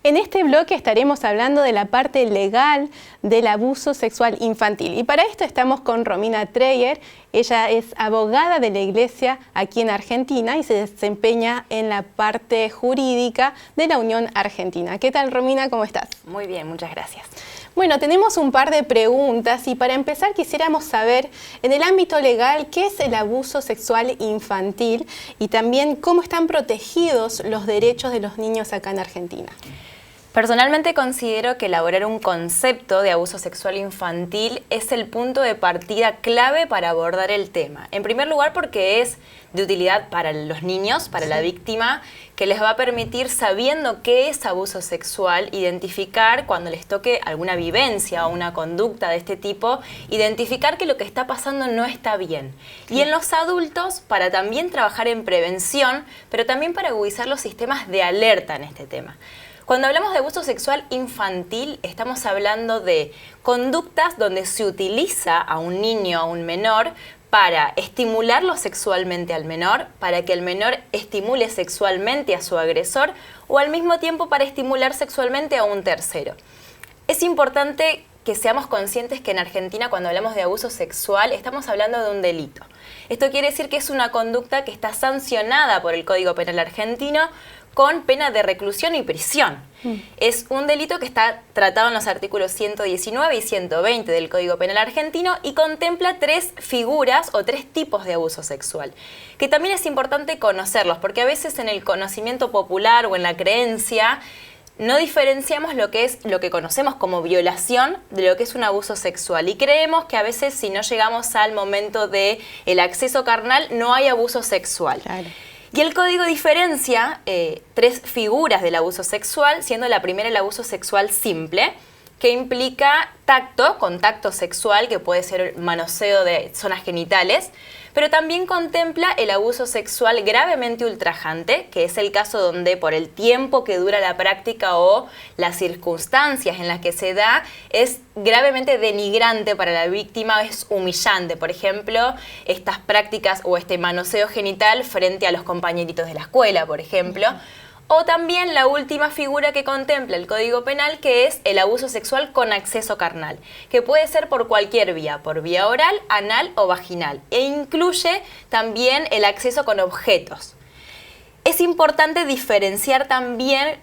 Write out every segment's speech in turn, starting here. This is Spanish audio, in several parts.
En este bloque estaremos hablando de la parte legal del abuso sexual infantil. Y para esto estamos con Romina Treyer. Ella es abogada de la Iglesia aquí en Argentina y se desempeña en la parte jurídica de la Unión Argentina. ¿Qué tal, Romina? ¿Cómo estás? Muy bien, muchas gracias. Bueno, tenemos un par de preguntas y para empezar quisiéramos saber, en el ámbito legal, ¿qué es el abuso sexual infantil? Y también, ¿cómo están protegidos los derechos de los niños acá en Argentina? Personalmente considero que elaborar un concepto de abuso sexual infantil es el punto de partida clave para abordar el tema. En primer lugar, porque es de utilidad para los niños, para la víctima, que les va a permitir, sabiendo qué es abuso sexual, identificar cuando les toque alguna vivencia o una conducta de este tipo, identificar que lo que está pasando no está bien. Y en los adultos, para también trabajar en prevención, pero también para agudizar los sistemas de alerta en este tema. Cuando hablamos de abuso sexual infantil, estamos hablando de conductas donde se utiliza a un niño, a un menor, para estimularlo sexualmente al menor, para que el menor estimule sexualmente a su agresor o al mismo tiempo para estimular sexualmente a un tercero. Es importante que seamos conscientes que en Argentina, cuando hablamos de abuso sexual, estamos hablando de un delito. Esto quiere decir que es una conducta que está sancionada por el Código Penal argentino con pena de reclusión y prisión. Es un delito que está tratado en los artículos 119 y 120 del Código Penal argentino y contempla tres figuras o tres tipos de abuso sexual, que también es importante conocerlos, porque a veces en el conocimiento popular o en la creencia no diferenciamos lo que conocemos como violación de lo que es un abuso sexual. Y creemos que a veces, si no llegamos al momento del acceso carnal, no hay abuso sexual. Claro. Y el código diferencia tres figuras del abuso sexual, siendo la primera el abuso sexual simple, que implica contacto sexual, que puede ser manoseo de zonas genitales, pero también contempla el abuso sexual gravemente ultrajante, que es el caso donde por el tiempo que dura la práctica o las circunstancias en las que se da, es gravemente denigrante para la víctima, es humillante. Por ejemplo, estas prácticas o este manoseo genital frente a los compañeritos de la escuela, por ejemplo. O también la última figura que contempla el Código Penal, que es el abuso sexual con acceso carnal, que puede ser por cualquier vía, por vía oral, anal o vaginal, e incluye también el acceso con objetos. Es importante diferenciar también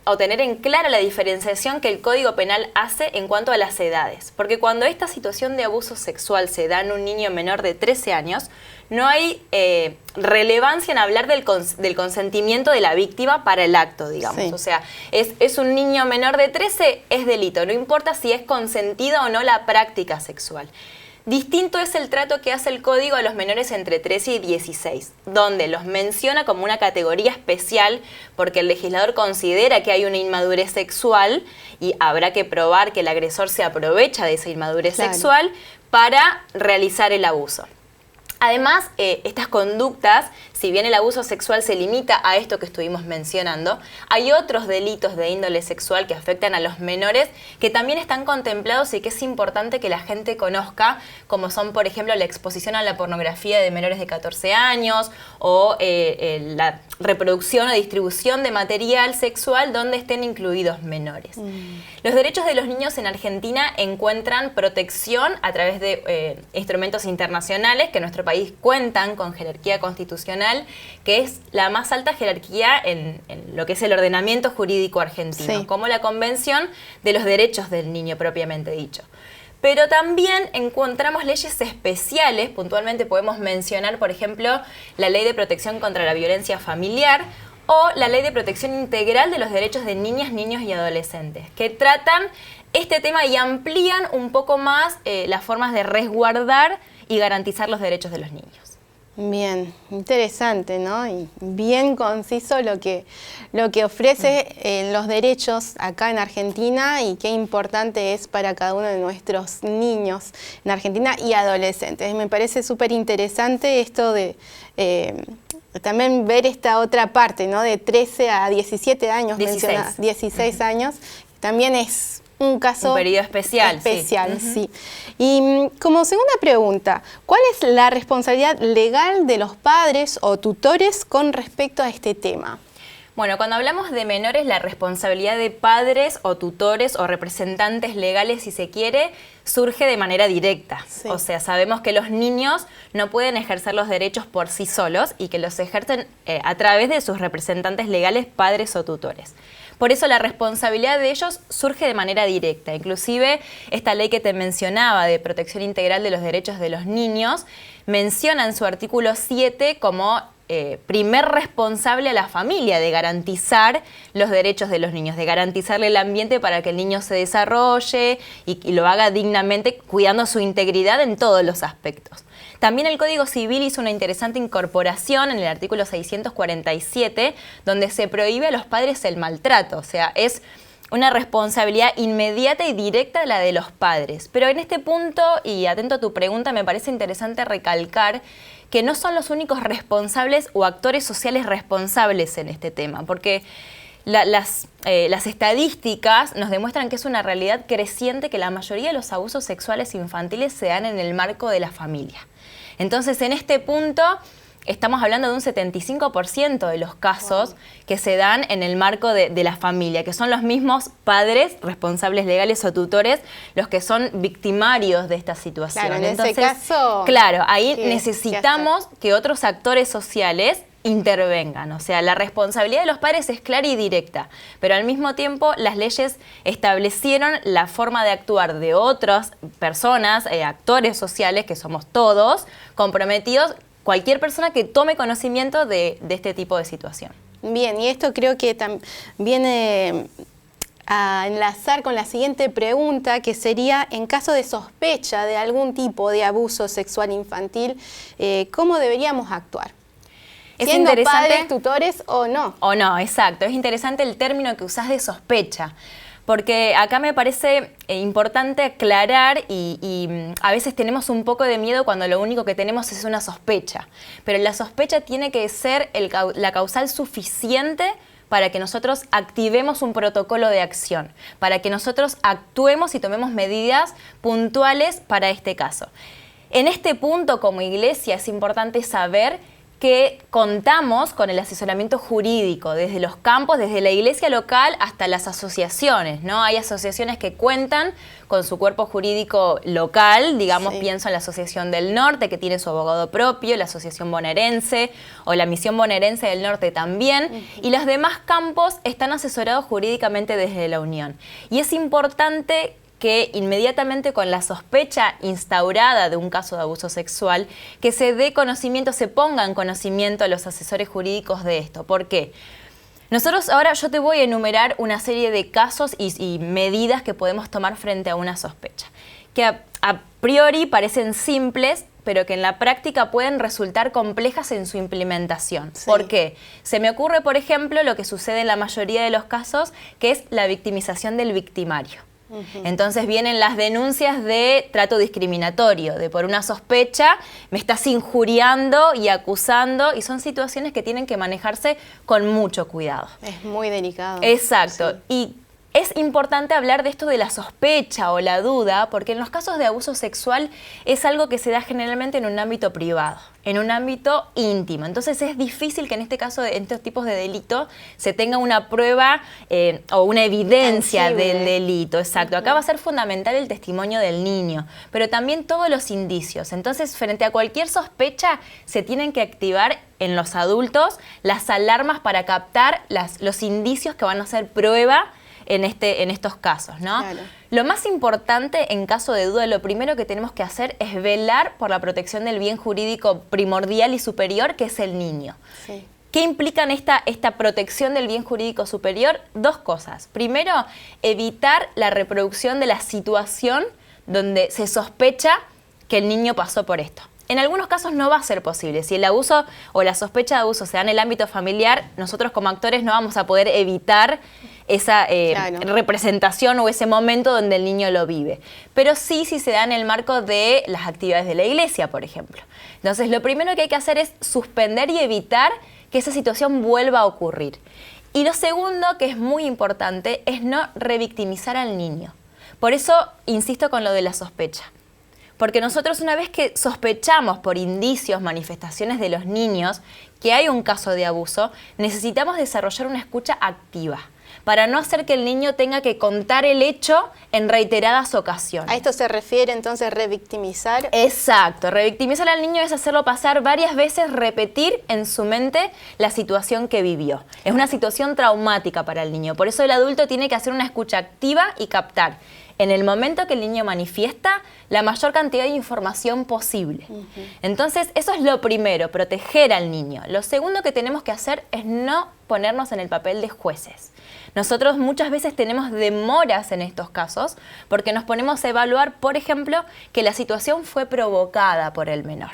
o tener en clara la diferenciación que el Código Penal hace en cuanto a las edades, porque cuando esta situación de abuso sexual se da en un niño menor de 13 años, no hay relevancia en hablar del consentimiento de la víctima para el acto, digamos. Sí. O sea, es un niño menor de 13, es delito, no importa si es consentida o no la práctica sexual. Distinto es el trato que hace el Código a los menores entre 13 y 16, donde los menciona como una categoría especial porque el legislador considera que hay una inmadurez sexual y habrá que probar que el agresor se aprovecha de esa inmadurez sexual para realizar el abuso. Además, estas conductas, si bien el abuso sexual se limita a esto que estuvimos mencionando, hay otros delitos de índole sexual que afectan a los menores que también están contemplados y que es importante que la gente conozca, como son, por ejemplo, la exposición a la pornografía de menores de 14 años o la reproducción o distribución de material sexual donde estén incluidos menores. Los derechos de los niños en Argentina encuentran protección a través de instrumentos internacionales que nuestro país cuentan con jerarquía constitucional, que es la más alta jerarquía en lo que es el ordenamiento jurídico argentino, como la Convención de los Derechos del Niño propiamente dicho. Pero también encontramos leyes especiales, puntualmente podemos mencionar, por ejemplo, la Ley de Protección contra la Violencia Familiar o la Ley de Protección Integral de los Derechos de Niñas, Niños y Adolescentes, que tratan este tema y amplían un poco más las formas de resguardar y garantizar los derechos de los niños. Bien, interesante, ¿no? Y bien conciso lo que ofrece los derechos acá en Argentina y qué importante es para cada uno de nuestros niños en Argentina y adolescentes. Me parece súper interesante esto de también ver esta otra parte, ¿no? De 13 a 17 años, 16 años, también es un caso... Un periodo especial. Sí. Y como segunda pregunta, ¿cuál es la responsabilidad legal de los padres o tutores con respecto a este tema? Bueno, cuando hablamos de menores, la responsabilidad de padres o tutores o representantes legales, si se quiere, surge de manera directa. Sí. O sea, sabemos que los niños no pueden ejercer los derechos por sí solos y que los ejercen a través de sus representantes legales, padres o tutores. Por eso la responsabilidad de ellos surge de manera directa. Inclusive esta ley que te mencionaba de protección integral de los derechos de los niños menciona en su artículo 7 como primer responsable a la familia de garantizar los derechos de los niños, de garantizarle el ambiente para que el niño se desarrolle y lo haga dignamente, cuidando su integridad en todos los aspectos. También el Código Civil hizo una interesante incorporación en el artículo 647, donde se prohíbe a los padres el maltrato, o sea, es una responsabilidad inmediata y directa la de los padres. Pero en este punto, y atento a tu pregunta, me parece interesante recalcar que no son los únicos responsables o actores sociales responsables en este tema, porque las estadísticas nos demuestran que es una realidad creciente que la mayoría de los abusos sexuales infantiles se dan en el marco de la familia. Entonces, en este punto estamos hablando de un 75% de los casos que se dan en el marco de la familia, que son los mismos padres, responsables legales o tutores, los que son victimarios de esta situación. Claro, en ese caso, claro, ahí necesitamos que otros actores sociales intervengan. O sea, la responsabilidad de los padres es clara y directa, pero al mismo tiempo las leyes establecieron la forma de actuar de otras personas, actores sociales, que somos todos, comprometidos, cualquier persona que tome conocimiento de este tipo de situación. Bien, y esto creo que viene a enlazar con la siguiente pregunta, que sería, en caso de sospecha de algún tipo de abuso sexual infantil, ¿cómo deberíamos actuar? Siendo padres, tutores o no. O no, exacto. Es interesante el término que usás de sospecha. Porque acá me parece importante aclarar y a veces tenemos un poco de miedo cuando lo único que tenemos es una sospecha. Pero la sospecha tiene que ser la causal suficiente para que nosotros activemos un protocolo de acción, para que nosotros actuemos y tomemos medidas puntuales para este caso. En este punto, como iglesia, es importante saber que contamos con el asesoramiento jurídico desde los campos, desde la iglesia local hasta las asociaciones, ¿no? Hay asociaciones que cuentan con su cuerpo jurídico local, digamos, pienso en la Asociación del Norte, que tiene su abogado propio, la Asociación Bonaerense o la Misión Bonaerense del Norte también, y los demás campos están asesorados jurídicamente desde la Unión. Y es importante que inmediatamente con la sospecha instaurada de un caso de abuso sexual, que se dé conocimiento, se ponga en conocimiento a los asesores jurídicos de esto. ¿Por qué? Nosotros ahora yo te voy a enumerar una serie de casos y medidas que podemos tomar frente a una sospecha, que a priori parecen simples, pero que en la práctica pueden resultar complejas en su implementación. Sí. ¿Por qué? Se me ocurre, por ejemplo, lo que sucede en la mayoría de los casos, que es la victimización del victimario. Entonces vienen las denuncias de trato discriminatorio, de por una sospecha me estás injuriando y acusando, y son situaciones que tienen que manejarse con mucho cuidado. Es muy delicado. Exacto. Sí. Y es importante hablar de esto de la sospecha o la duda, porque en los casos de abuso sexual es algo que se da generalmente en un ámbito privado, en un ámbito íntimo. Entonces es difícil que en este caso, en estos tipos de delito, se tenga una prueba o una evidencia del delito. Exacto. Acá va a ser fundamental el testimonio del niño, pero también todos los indicios. Entonces, frente a cualquier sospecha, se tienen que activar en los adultos las alarmas para captar los indicios que van a ser prueba en estos casos, ¿no? Claro. Lo más importante en caso de duda, lo primero que tenemos que hacer es velar por la protección del bien jurídico primordial y superior, que es el niño. Sí. ¿Qué implican esta protección del bien jurídico superior? Dos cosas. Primero, evitar la reproducción de la situación donde se sospecha que el niño pasó por esto. En algunos casos no va a ser posible. Si el abuso o la sospecha de abuso se da en el ámbito familiar, nosotros como actores no vamos a poder evitar esa representación o ese momento donde el niño lo vive. Pero sí, si se da en el marco de las actividades de la iglesia, por ejemplo. Entonces, lo primero que hay que hacer es suspender y evitar que esa situación vuelva a ocurrir. Y lo segundo, que es muy importante, es no revictimizar al niño. Por eso insisto con lo de la sospecha. Porque nosotros, una vez que sospechamos por indicios, manifestaciones de los niños que hay un caso de abuso, necesitamos desarrollar una escucha activa para no hacer que el niño tenga que contar el hecho en reiteradas ocasiones. ¿A esto se refiere entonces revictimizar? Exacto, revictimizar al niño es hacerlo pasar varias veces, repetir en su mente la situación que vivió. Es una situación traumática para el niño, por eso el adulto tiene que hacer una escucha activa y captar en el momento que el niño manifiesta la mayor cantidad de información posible. Entonces, eso es lo primero, proteger al niño. Lo segundo que tenemos que hacer es no ponernos en el papel de jueces. Nosotros muchas veces tenemos demoras en estos casos porque nos ponemos a evaluar, por ejemplo, que la situación fue provocada por el menor.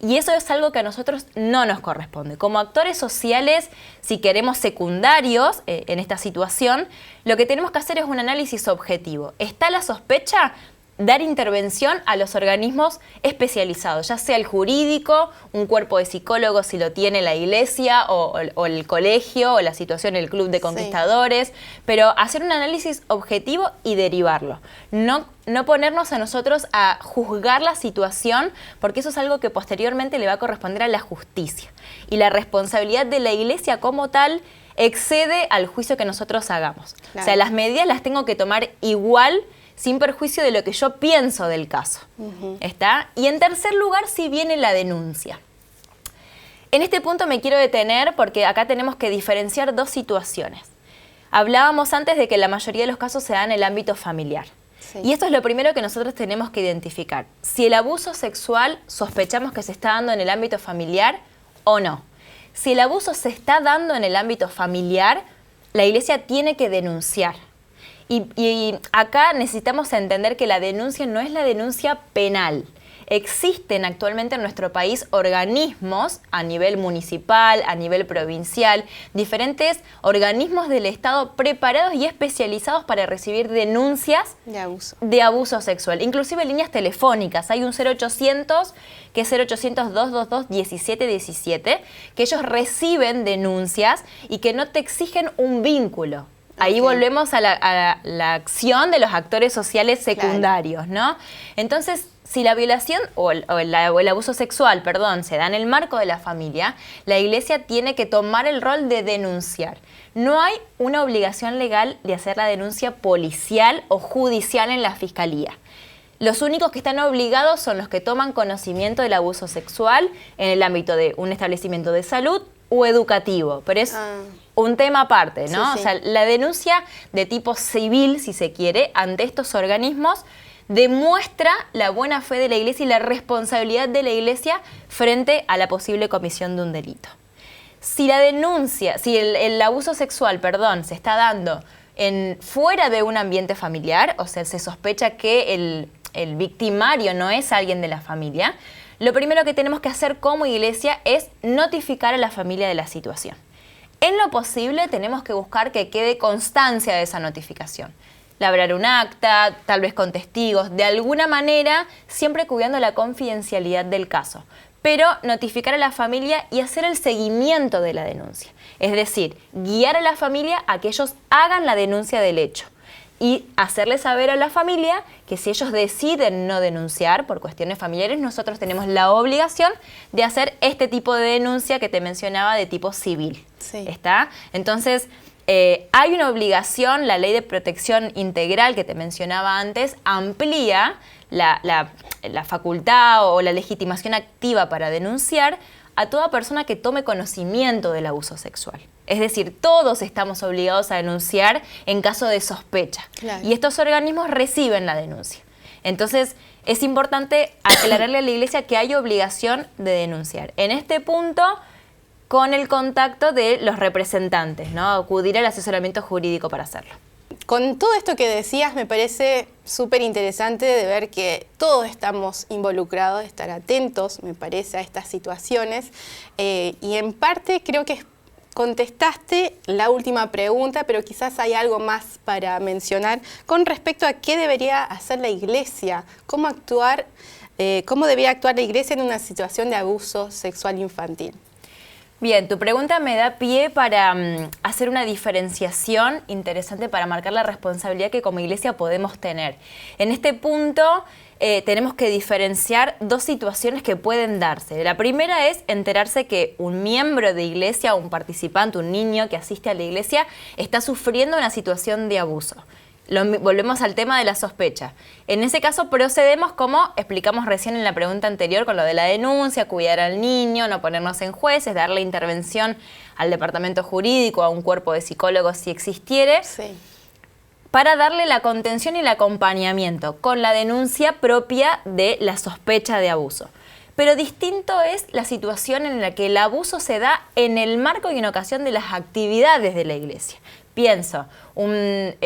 Y eso es algo que a nosotros no nos corresponde. Como actores sociales, si queremos secundarios en esta situación, lo que tenemos que hacer es un análisis objetivo. ¿Está la sospecha? Dar intervención a los organismos especializados, ya sea el jurídico, un cuerpo de psicólogos si lo tiene la iglesia o el colegio o la situación, el club de conquistadores, pero hacer un análisis objetivo y derivarlo. No ponernos a nosotros a juzgar la situación, porque eso es algo que posteriormente le va a corresponder a la justicia. Y la responsabilidad de la iglesia como tal excede al juicio que nosotros hagamos. Claro. O sea, las medidas las tengo que tomar igual, sin perjuicio de lo que yo pienso del caso. ¿Está? Y en tercer lugar, si viene la denuncia. En este punto me quiero detener porque acá tenemos que diferenciar dos situaciones. Hablábamos antes de que la mayoría de los casos se dan en el ámbito familiar. Sí. Y esto es lo primero que nosotros tenemos que identificar. Si el abuso sexual sospechamos que se está dando en el ámbito familiar o no. Si el abuso se está dando en el ámbito familiar, la iglesia tiene que denunciar. Y acá necesitamos entender que la denuncia no es la denuncia penal. Existen actualmente en nuestro país organismos a nivel municipal, a nivel provincial, diferentes organismos del Estado preparados y especializados para recibir denuncias de abuso sexual. Inclusive líneas telefónicas. Hay un 0800 que es 0800-222-1717, que ellos reciben denuncias y que no te exigen un vínculo. Ahí volvemos a la acción de los actores sociales secundarios, ¿no? Entonces, si la violación o el abuso sexual, se da en el marco de la familia, la iglesia tiene que tomar el rol de denunciar. No hay una obligación legal de hacer la denuncia policial o judicial en la fiscalía. Los únicos que están obligados son los que toman conocimiento del abuso sexual en el ámbito de un establecimiento de salud o educativo, pero es un tema aparte, ¿no? Sí, sí. O sea, la denuncia de tipo civil, si se quiere, ante estos organismos demuestra la buena fe de la iglesia y la responsabilidad de la iglesia frente a la posible comisión de un delito. Si la denuncia, si el abuso sexual, se está dando fuera de un ambiente familiar, o sea, se sospecha que el victimario no es alguien de la familia, lo primero que tenemos que hacer como iglesia es notificar a la familia de la situación. En lo posible tenemos que buscar que quede constancia de esa notificación. Labrar un acta, tal vez con testigos, de alguna manera, siempre cuidando la confidencialidad del caso. Pero notificar a la familia y hacer el seguimiento de la denuncia. Es decir, guiar a la familia a que ellos hagan la denuncia del hecho. Y hacerle saber a la familia que si ellos deciden no denunciar por cuestiones familiares, nosotros tenemos la obligación de hacer este tipo de denuncia que te mencionaba de tipo civil. Sí. ¿Está? Entonces, hay una obligación, la Ley de Protección Integral que te mencionaba antes, amplía la facultad o la legitimación activa para denunciar a toda persona que tome conocimiento del abuso sexual. Es decir, todos estamos obligados a denunciar en caso de sospecha. Claro. Y estos organismos reciben la denuncia. Entonces, es importante aclararle a la iglesia que hay obligación de denunciar. En este punto, con el contacto de los representantes, ¿no? Acudir al asesoramiento jurídico para hacerlo. Con todo esto que decías, me parece súper interesante de ver que todos estamos involucrados, de estar atentos, me parece, a estas situaciones. Y en parte creo que contestaste la última pregunta, pero quizás hay algo más para mencionar con respecto a qué debería hacer la iglesia, cómo debería actuar la iglesia en una situación de abuso sexual infantil. Bien, tu pregunta me da pie para hacer una diferenciación interesante para marcar la responsabilidad que como iglesia podemos tener. En este punto tenemos que diferenciar dos situaciones que pueden darse. La primera es enterarse que un miembro de iglesia, un participante, un niño que asiste a la iglesia, está sufriendo una situación de abuso. Volvemos al tema de la sospecha. En ese caso procedemos como explicamos recién en la pregunta anterior con lo de la denuncia, cuidar al niño, no ponernos en jueces, darle intervención al departamento jurídico, a un cuerpo de psicólogos si existiere, Sí. para darle la contención y el acompañamiento con la denuncia propia de la sospecha de abuso. Pero distinto es la situación en la que el abuso se da en el marco y en ocasión de las actividades de la iglesia. Pienso en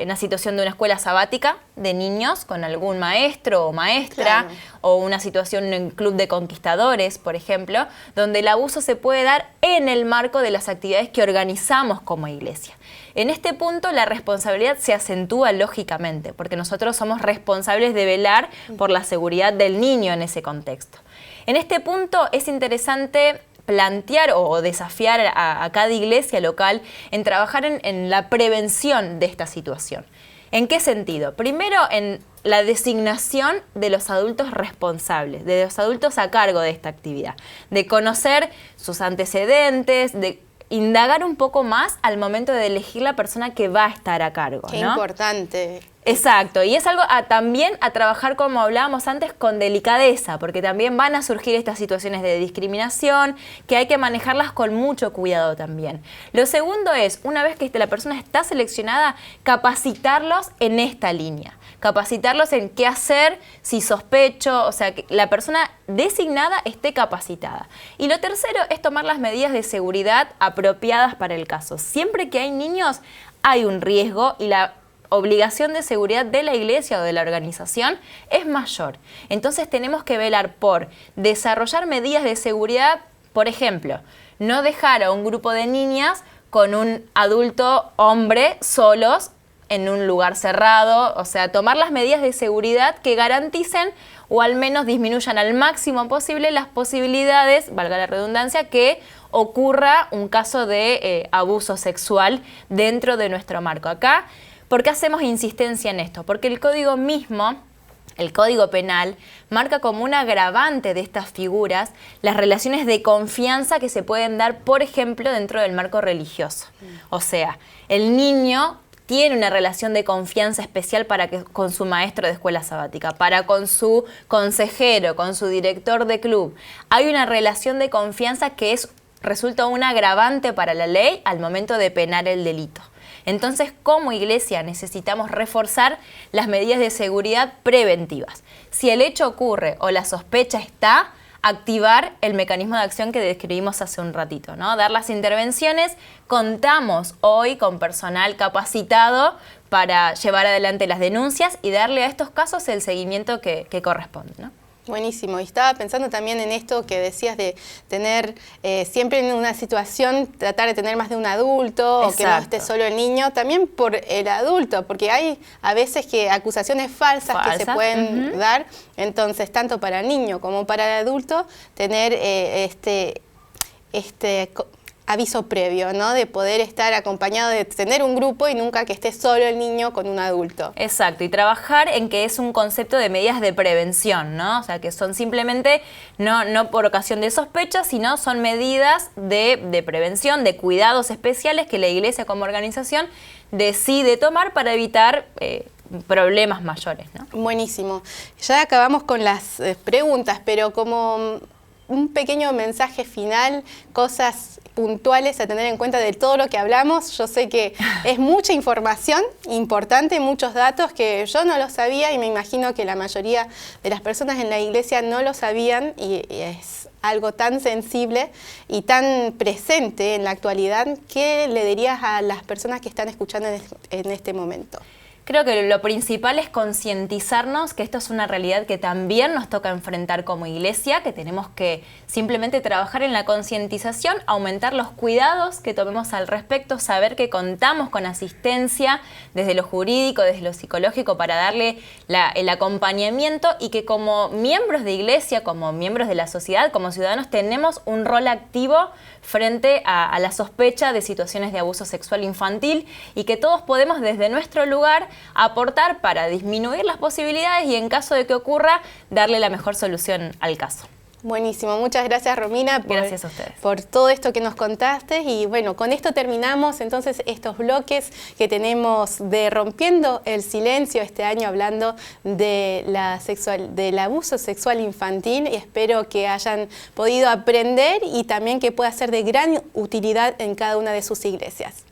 una situación de una escuela sabática de niños con algún maestro o maestra, Claro. o una situación en un club de conquistadores, por ejemplo, donde el abuso se puede dar en el marco de las actividades que organizamos como iglesia. En este punto la responsabilidad se acentúa lógicamente, porque nosotros somos responsables de velar por la seguridad del niño en ese contexto. En este punto es interesante plantear o desafiar a cada iglesia local en trabajar en la prevención de esta situación. ¿En qué sentido? Primero, en la designación de los adultos responsables, de los adultos a cargo de esta actividad, de conocer sus antecedentes, de indagar un poco más al momento de elegir la persona que va a estar a cargo, Qué ¿no? importante. Exacto, y es algo también a trabajar, como hablábamos antes, con delicadeza, porque también van a surgir estas situaciones de discriminación que hay que manejarlas con mucho cuidado también. Lo segundo es, una vez que la persona está seleccionada, capacitarlos en esta línea, capacitarlos en qué hacer si sospecho, o sea, que la persona designada esté capacitada. Y lo tercero es tomar las medidas de seguridad apropiadas para el caso. Siempre que hay niños, hay un riesgo y la obligación de seguridad de la iglesia o de la organización es mayor. Entonces tenemos que velar por desarrollar medidas de seguridad, por ejemplo, no dejar a un grupo de niñas con un adulto hombre solos en un lugar cerrado, o sea, tomar las medidas de seguridad que garanticen o al menos disminuyan al máximo posible las posibilidades, valga la redundancia, que ocurra un caso de abuso sexual dentro de nuestro marco. Acá, ¿por qué hacemos insistencia en esto? Porque el código mismo, el Código Penal, marca como un agravante de estas figuras las relaciones de confianza que se pueden dar, por ejemplo, dentro del marco religioso. O sea, el niño tiene una relación de confianza especial con su maestro de escuela sabática, con su consejero, con su director de club. Hay una relación de confianza que resulta un agravante para la ley al momento de penar el delito. Entonces, como iglesia necesitamos reforzar las medidas de seguridad preventivas. Si el hecho ocurre o la sospecha está, activar el mecanismo de acción que describimos hace un ratito, ¿no? Dar las intervenciones. Contamos hoy con personal capacitado para llevar adelante las denuncias y darle a estos casos el seguimiento que corresponde, ¿no? Buenísimo. Y estaba pensando también en esto que decías de tener siempre en una situación, tratar de tener más de un adulto. Exacto. O que no esté solo el niño, también por el adulto, porque hay a veces que acusaciones falsas que se pueden dar. Entonces, tanto para el niño como para el adulto, tener aviso previo, ¿no? De poder estar acompañado, de tener un grupo y nunca que esté solo el niño con un adulto. Exacto, y trabajar en que es un concepto de medidas de prevención, ¿no? O sea, que son simplemente, no por ocasión de sospecha, sino son medidas de prevención, de cuidados especiales que la iglesia como organización decide tomar para evitar problemas mayores, ¿no? Buenísimo. Ya acabamos con las preguntas, pero como un pequeño mensaje final, cosas puntuales a tener en cuenta de todo lo que hablamos. Yo sé que es mucha información importante, muchos datos que yo no lo sabía y me imagino que la mayoría de las personas en la iglesia no lo sabían y es algo tan sensible y tan presente en la actualidad. ¿Qué le dirías a las personas que están escuchando en este momento? Creo que lo principal es concientizarnos que esto es una realidad que también nos toca enfrentar como iglesia, que tenemos que simplemente trabajar en la concientización, aumentar los cuidados que tomemos al respecto, saber que contamos con asistencia desde lo jurídico, desde lo psicológico para darle el acompañamiento y que como miembros de iglesia, como miembros de la sociedad, como ciudadanos, tenemos un rol activo frente a la sospecha de situaciones de abuso sexual infantil y que todos podemos desde nuestro lugar aportar para disminuir las posibilidades y en caso de que ocurra, darle la mejor solución al caso. Buenísimo, muchas gracias Romina gracias a ustedes. Por todo esto que nos contaste y bueno, con esto terminamos entonces estos bloques que tenemos de Rompiendo el Silencio este año hablando de del abuso sexual infantil y espero que hayan podido aprender y también que pueda ser de gran utilidad en cada una de sus iglesias.